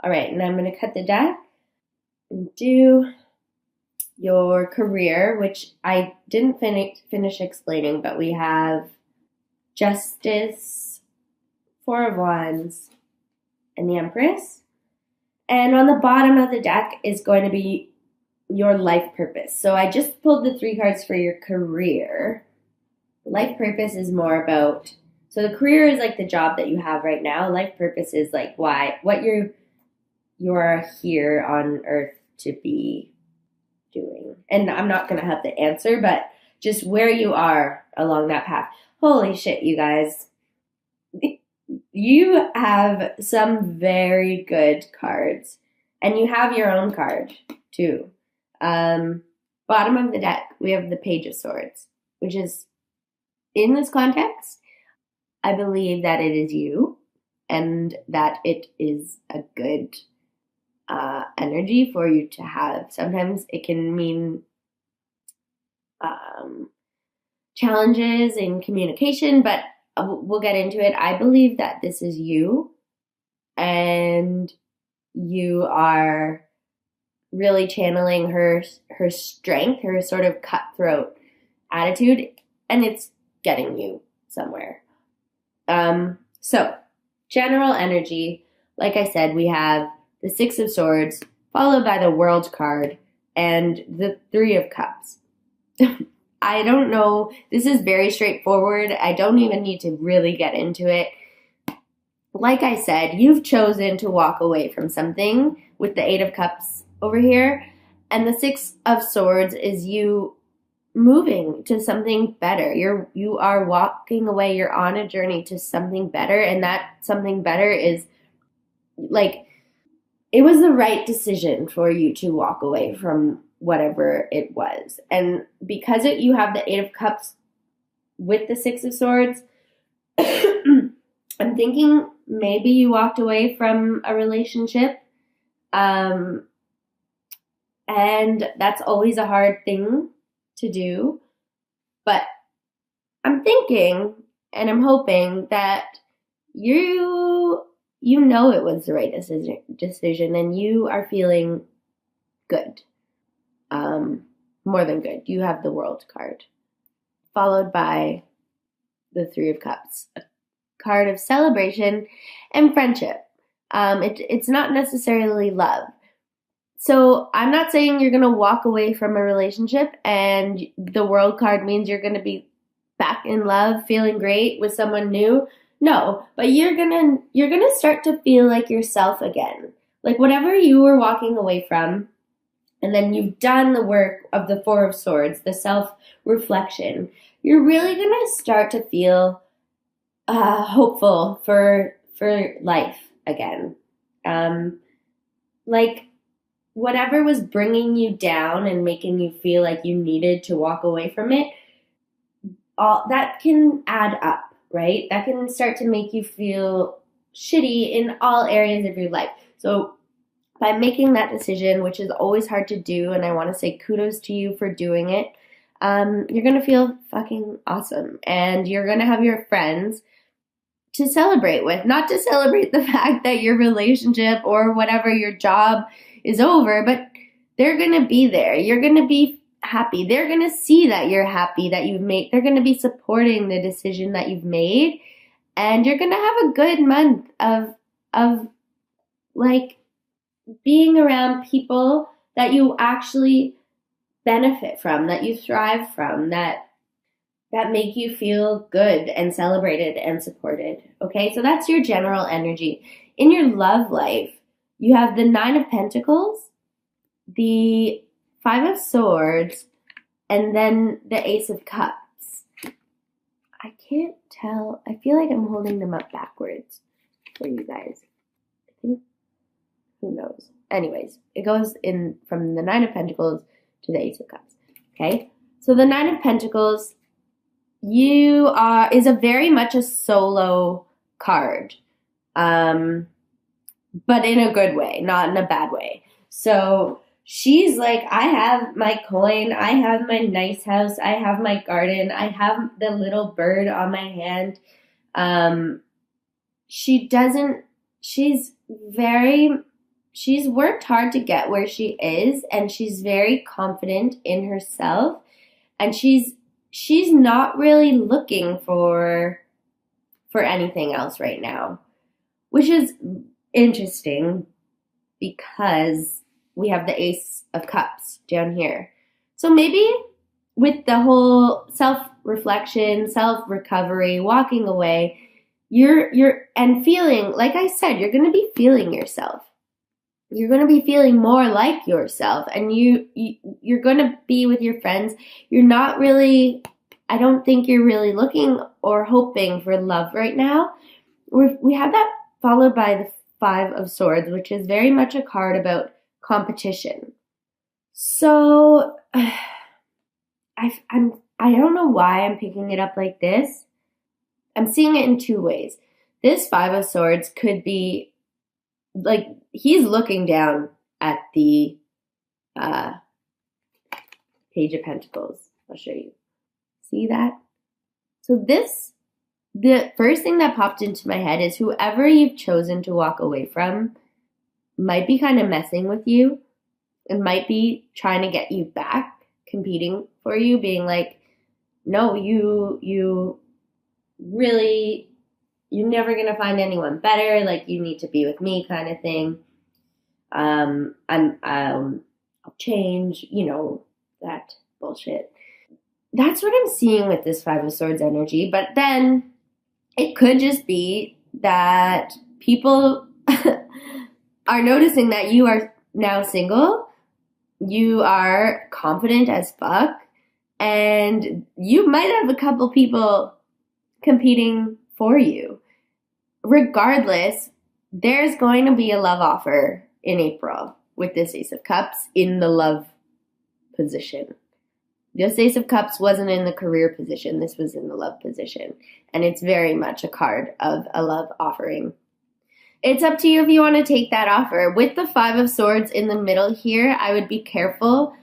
All right, and I'm going to cut the deck and do your career, which I didn't finish explaining, but we have Justice, Four of Wands, and the Empress. And on the bottom of the deck is going to be your life purpose. So I just pulled the 3 cards for your career. Life purpose is more about, so the career is like the job that you have right now. Life purpose is like what you're here on earth to be doing. And I'm not going to have the answer, but just where you are along that path. Holy shit, you guys. You have some very good cards. And you have your own card, too. Bottom of the deck, we have the Page of Swords, which is, in this context, I believe that it is you and that it is a good energy for you to have. Sometimes it can mean challenges in communication, but we'll get into it. I believe that this is you and you are really channeling her strength, her sort of cutthroat attitude, and it's getting you somewhere. So general energy, like I said, we have the 6 of Swords, followed by the World card, and the 3 of Cups. I don't know. This is very straightforward. I don't even need to really get into it. Like I said, you've chosen to walk away from something with the 8 of Cups over here, and the 6 of Swords is you moving to something better. You are walking away. You're on a journey to something better, and that something better is like, it was the right decision for you to walk away from whatever it was. And because you have the 8 of Cups with the 6 of Swords, I'm thinking maybe you walked away from a relationship. And that's always a hard thing to do. But I'm thinking and I'm hoping that you know it was the right decision and you are feeling good. More than good. You have the World card, followed by the 3 of Cups, a card of celebration and friendship. It's not necessarily love. So I'm not saying you're going to walk away from a relationship and the World card means you're going to be back in love, feeling great with someone new. No, but you're gonna start to feel like yourself again. Like whatever you were walking away from, and then you've done the work of the 4 of Swords, the self-reflection, you're really gonna start to feel hopeful for life again. Like whatever was bringing you down and making you feel like you needed to walk away from it, all that can add up. Right? That can start to make you feel shitty in all areas of your life. So by making that decision, which is always hard to do, and I want to say kudos to you for doing it, you're going to feel fucking awesome. And you're going to have your friends to celebrate with. Not to celebrate the fact that your relationship or whatever your job is over, but they're going to be there. You're going to be happy. They're going to see that you're happy, that you've made, they're going to be supporting the decision that you've made, and you're going to have a good month of like being around people that you actually benefit from, that you thrive from, that make you feel good and celebrated and supported. Okay, so that's your general energy. In your love life, you have the 9 of Pentacles, the 5 of Swords, and then the Ace of Cups. I can't tell. I feel like I'm holding them up backwards for you guys. I think, who knows? Anyways, it goes in from the 9 of Pentacles to the Ace of Cups. Okay? So the 9 of Pentacles is a very much a solo card. But in a good way, not in a bad way. So she's like, I have my coin, I have my nice house, I have my garden, I have the little bird on my hand. She's very she's worked hard to get where she is, and she's very confident in herself, and she's not really looking for anything else right now, which is interesting because we have the Ace of Cups down here. So maybe with the whole self-reflection, self-recovery, walking away, you're and feeling, like I said, you're going to be feeling yourself. You're going to be feeling more like yourself, and you're going to be with your friends. You're not really, I don't think you're really looking or hoping for love right now. We have that followed by the Five of Swords, which is very much a card about competition. So I don't know why I'm picking it up like this. I'm seeing it in two ways. This Five of Swords could be like he's looking down at the Page of Pentacles. I'll show you. See that? So the first thing that popped into my head is whoever you've chosen to walk away from might be kind of messing with you and might be trying to get you back, competing for you, being like, no, you really, you're never going to find anyone better. Like, you need to be with me kind of thing. I'll change, that bullshit. That's what I'm seeing with this Five of Swords energy. But then it could just be that people are noticing that you are now single. You are confident as fuck. And you might have a couple people competing for you. Regardless, there's going to be a love offer in April with this Ace of Cups in the love position. This Ace of Cups wasn't in the career position. This was in the love position. And it's very much a card of a love offering. It's up to you if you want to take that offer. With the Five of Swords in the middle here, I would be careful.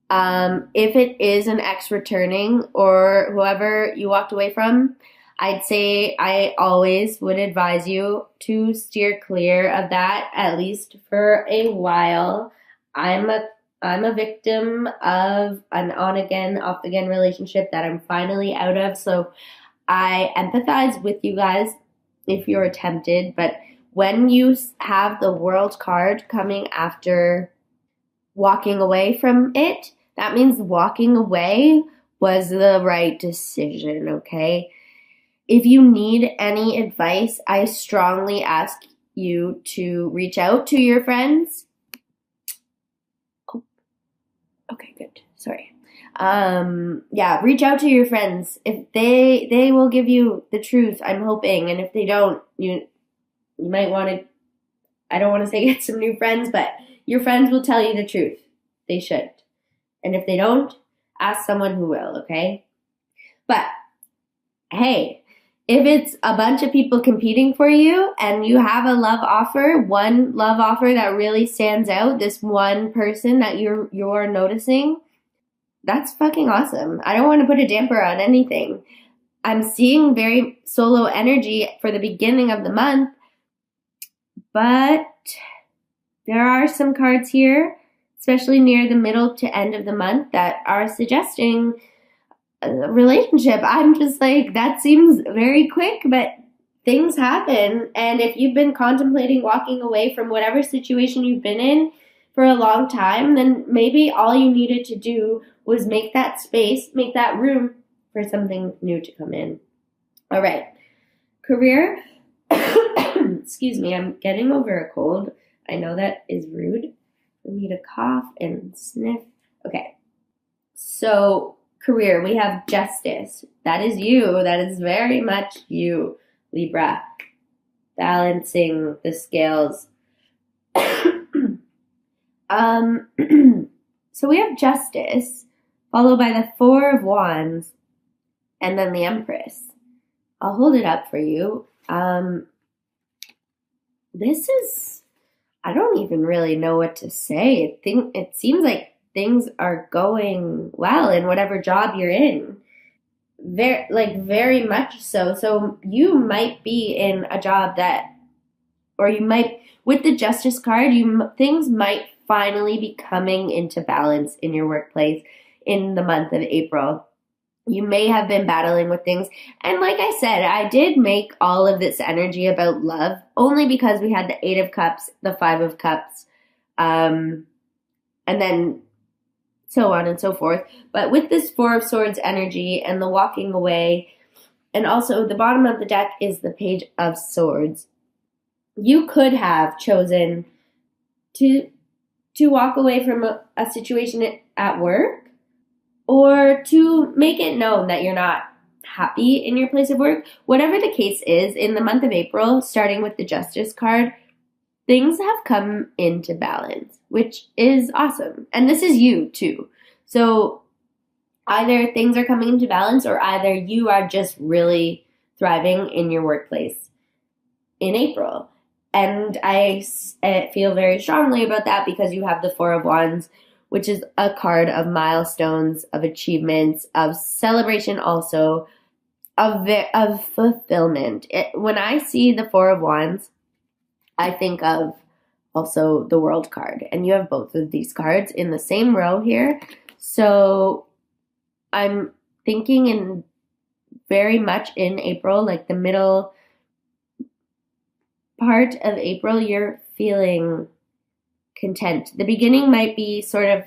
If it is an ex returning or whoever you walked away from, I'd say I always would advise you to steer clear of that, at least for a while. I'm a victim of an on-again, off-again relationship that I'm finally out of, so I empathize with you guys if you're tempted, but when you have the World card coming after walking away from it, that means walking away was the right decision, okay? If you need any advice, I strongly ask you to reach out to your friends. Oh, okay, good. Sorry. Reach out to your friends. If they will give you the truth, I'm hoping. And if they don't, you might want to, I don't want to say get some new friends, but your friends will tell you the truth. They should. And if they don't, ask someone who will, okay? But, hey, if it's a bunch of people competing for you and you have a love offer, one love offer that really stands out, this one person that you're noticing, that's fucking awesome. I don't want to put a damper on anything. I'm seeing very solo energy for the beginning of the month, but there are some cards here, especially near the middle to end of the month, that are suggesting a relationship. I'm just like, that seems very quick, but things happen. And if you've been contemplating walking away from whatever situation you've been in for a long time, then maybe all you needed to do was make that space, make that room for something new to come in. All right. Career. Excuse me, I'm getting over a cold. I know that is rude for me to cough and sniff. Okay. So, career, we have Justice. That is you. That is very much you, Libra. Balancing the scales. So we have Justice, followed by the Four of Wands, and then the Empress. I'll hold it up for you. This is, I don't even really know what to say. It seems like things are going well in whatever job you're in. Very much so. So you might be in a job that or you might, with the Justice card, things might finally be coming into balance in your workplace in the month of April. You may have been battling with things. And like I said, I did make all of this energy about love only because we had the 8 of Cups, the 5 of Cups, and then so on and so forth. But with this 4 of Swords energy and the walking away, and also the bottom of the deck is the Page of Swords, you could have chosen to walk away from a situation at work, or to make it known that you're not happy in your place of work. Whatever the case is, in the month of April, starting with the Justice card, things have come into balance, which is awesome. And this is you too. So either things are coming into balance, or either you are just really thriving in your workplace in April. And I feel very strongly about that because you have the 4 of Wands, which is a card of milestones, of achievements, of celebration also, of fulfillment. When I see the 4 of Wands, I think of also the World card. And you have both of these cards in the same row here. So I'm thinking in very much in April, like the middle part of April, you're feeling content. The beginning might be sort of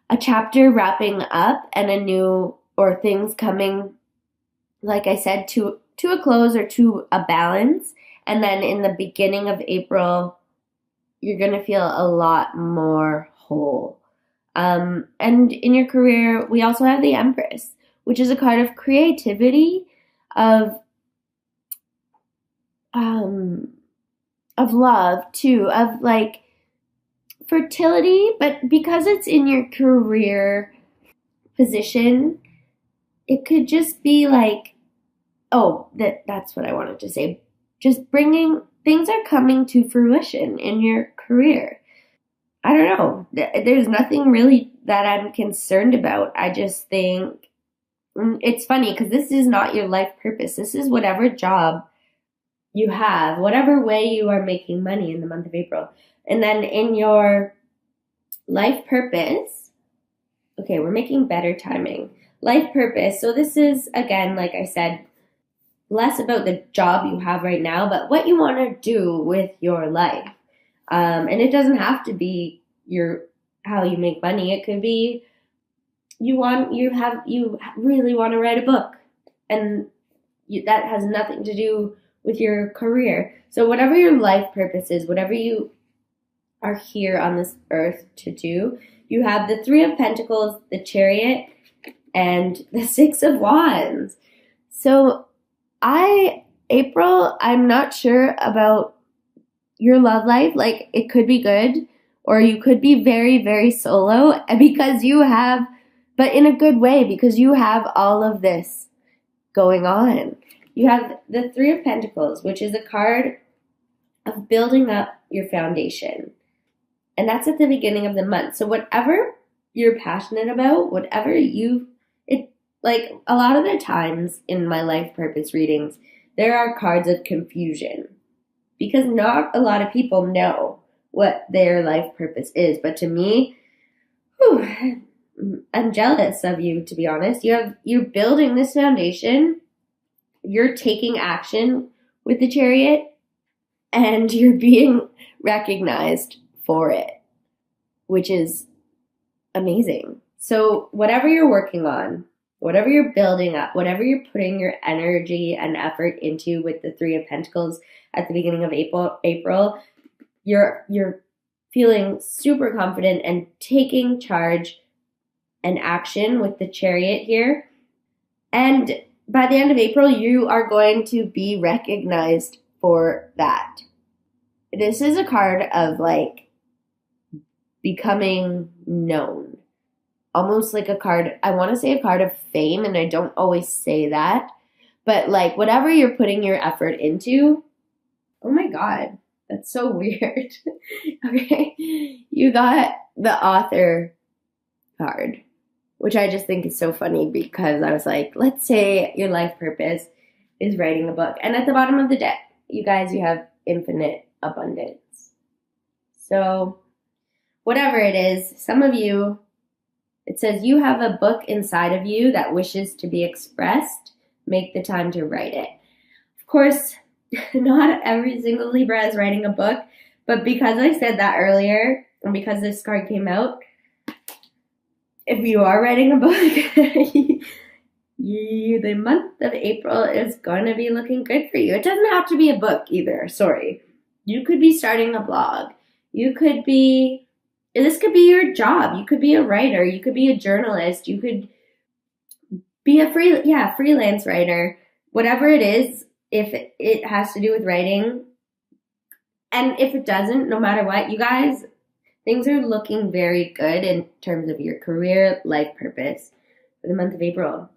a chapter wrapping up and a new, or things coming, like I said, to a close or to a balance. And then in the beginning of April, you're going to feel a lot more whole. And in your career, we also have the Empress, which is a card of creativity, of love too, of like fertility, but because it's in your career position, it could just be like, that's what I wanted to say. Just bringing, things are coming to fruition in your career. I don't know. There's nothing really that I'm concerned about. I just think it's funny because this is not your life purpose. This is whatever job you have, whatever way you are making money in the month of April. And then in your life purpose, okay, we're making better timing. Life purpose. So this is, again, like I said, less about the job you have right now, but what you want to do with your life. And it doesn't have to be how you make money. It could be you really want to write a book, and that has nothing to do with your career. So whatever your life purpose is, whatever you are here on this earth to do, you have the 3 of Pentacles, the Chariot, and the 6 of Wands. So April, I'm not sure about your love life. Like, it could be good, or you could be very, very solo, because you have, but in a good way, because you have all of this going on. You have the 3 of Pentacles, which is a card of building up your foundation. And that's at the beginning of the month. So whatever you're passionate about, like a lot of the times in my life purpose readings, there are cards of confusion because not a lot of people know what their life purpose is. But to me, I'm jealous of you, to be honest. You're building this foundation. You're taking action with the Chariot, and you're being recognized for it, which is amazing. So whatever you're working on, whatever you're building up, whatever you're putting your energy and effort into with the 3 of Pentacles at the beginning of April, you're feeling super confident and taking charge and action with the Chariot here. And by the end of April, you are going to be recognized for that. This is a card of like becoming known. Almost like a card, I want to say a card of fame, and I don't always say that. But like whatever you're putting your effort into, oh my God, that's so weird. Okay, you got the Author card, which I just think is so funny because I was like, let's say your life purpose is writing a book. And at the bottom of the deck, you guys, you have Infinite abundance. So whatever it is, some of you, it says you have a book inside of you that wishes to be expressed. Make the time to write it. Of course, not every single Libra is writing a book, but because I said that earlier, and because this card came out, if you are writing a book, the month of April is going to be looking good for you. It doesn't have to be a book either, sorry. You could be starting a blog. This could be your job. You could be a writer. You could be a journalist. You could be a freelance writer. Whatever it is, if it has to do with writing, and if it doesn't, no matter what, you guys, things are looking very good in terms of your career, life purpose for the month of April.